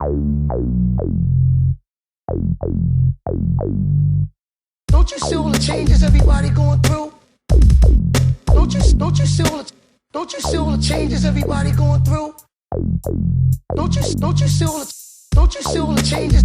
Don't you see all the changes everybody going through? Don't you see all the changes everybody going through? Don't you see all the changes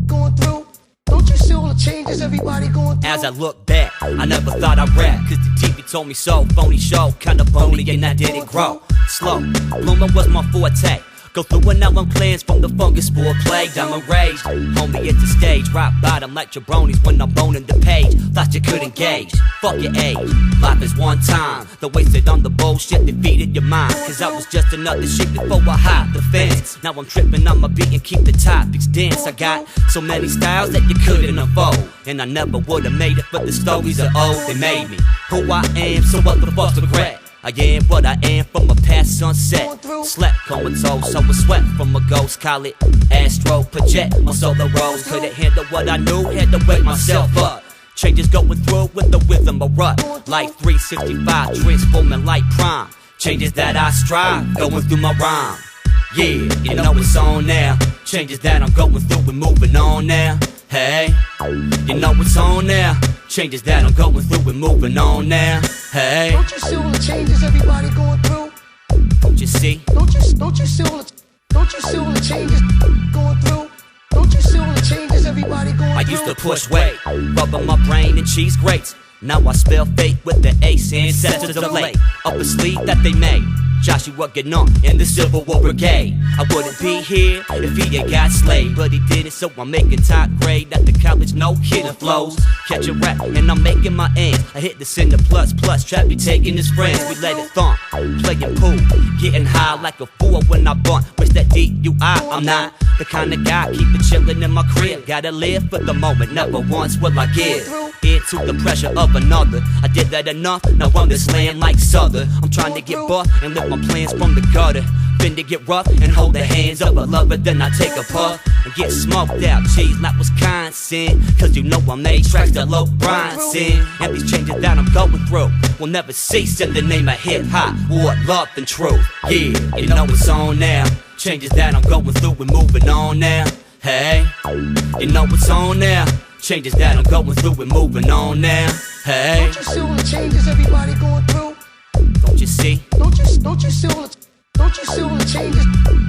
going through? Don't you see all the changes everybody going through? As I look back, I never thought I'd rap, cause the TV told me so. Phony show, kinda bony, and I didn't grow. Slow, bloomer was my forte. Go through an album cleanse from the fungus spore plague. Diamond rage, homie, it's the stage. Rock bottom like jabronis when I'm boning the page. Thought you couldn't gauge, fuck your age. Life is one time, the wasted on the bullshit defeated your mind. Cause I was just another shit before I hopped the fence. Now I'm tripping on my beat and keep the topics dense. I got so many styles that you couldn't afford, and I never would've made it, but the stories are old. They made me who I am, so what the fuck's regret? I am what I am from a past sunset. Slept comatose, so was sweat from a ghost. Call it astro project. My solo rose couldn't handle what I knew, had to wake myself up. Changes going through with the rhythm of rut. Like 365, transforming like prime. Changes that I strive, going through my rhyme. Yeah, you know it's on now. Changes that I'm going through and moving on now. Hey, you know it's on now. Changes that I'm going through and moving on now. Hey, don't you see all the changes everybody going through? Don't you see? Don't you see all the changes going through? Don't you see all the changes everybody going through? I used to push weight, rubbing my brain in cheese grates. Now I spell fate with the ace ancestors of late. Up a sleeve that they made. Joshua Goin in the Civil War Brigade. I wouldn't be here if he had got slayed, but he did it, so I'm making top grade at the college. No kidding flows. Catch a rap and I'm making my ends. I hit the cinder plus trap be taking his friends. We let it thump, playing pool, getting high like a fool when I bunt. Wish that DUI, I'm not the kind of guy keep it chillin' in my crib. Gotta live for the moment, never once will I give into the pressure of another. I did that enough, now on this land like Southern. I'm trying to get buff and live my plans from the gutter. Finna get rough and hold the hands of a lover. Then I take a puff and get smoked out. Cheese like Wisconsin, cause you know I made tracks that low Bronson. And these changes that I'm going through will never cease in the name of hip-hop, war, love, and truth. Yeah, you know it's on now. Changes that I'm going through and moving on now. Hey, you know it's on now. Changes that I'm going through and moving on now. Hey, don't you see all the changes everybody going through? Don't you see? Don't you see all the changes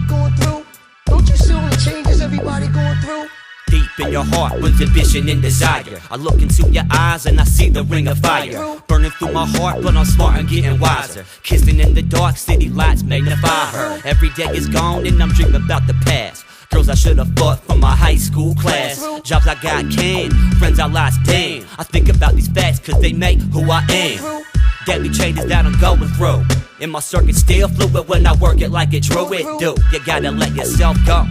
going through? Don't you see all the changes everybody going through? Deep in your heart with ambition and desire, I look into your eyes and I see the ring of fire burning through my heart, but I'm smart and getting wiser. Kissing in the dark, city lights magnify her. Every day is gone and I'm dreaming about the past. Girls I should've fought from my high school class. Jobs I got canned, friends I lost, damn. I think about these facts cause they make who I am. Deadly changes that I'm going through, and my circuit still fluid when I work it like it Thru it do. You gotta let yourself go,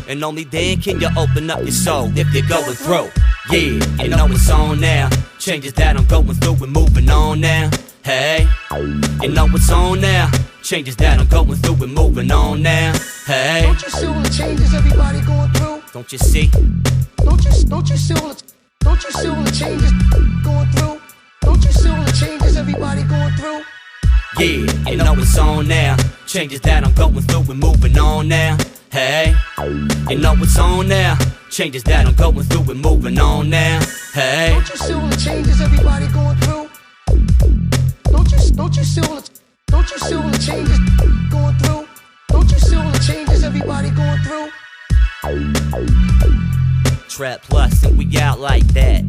and only then can you open up your soul if you're going through. Yeah, you know it's on now. Changes that I'm going through and moving on now. Hey, you know it's on now. Changes that I'm going through and moving on now. Hey, don't you see all the changes everybody going through? Don't you see? Don't you see all the changes going through? Don't you see all the changes everybody going through? Yeah, you know it's on now. Changes that I'm going through and moving on now. Hey, you know it's on now. Changes that I'm going through and moving on now. Hey, don't you see all the changes everybody going through? Don't you see all the changes going through? Don't you see all the changes everybody going through? Trap Plus and we out like that.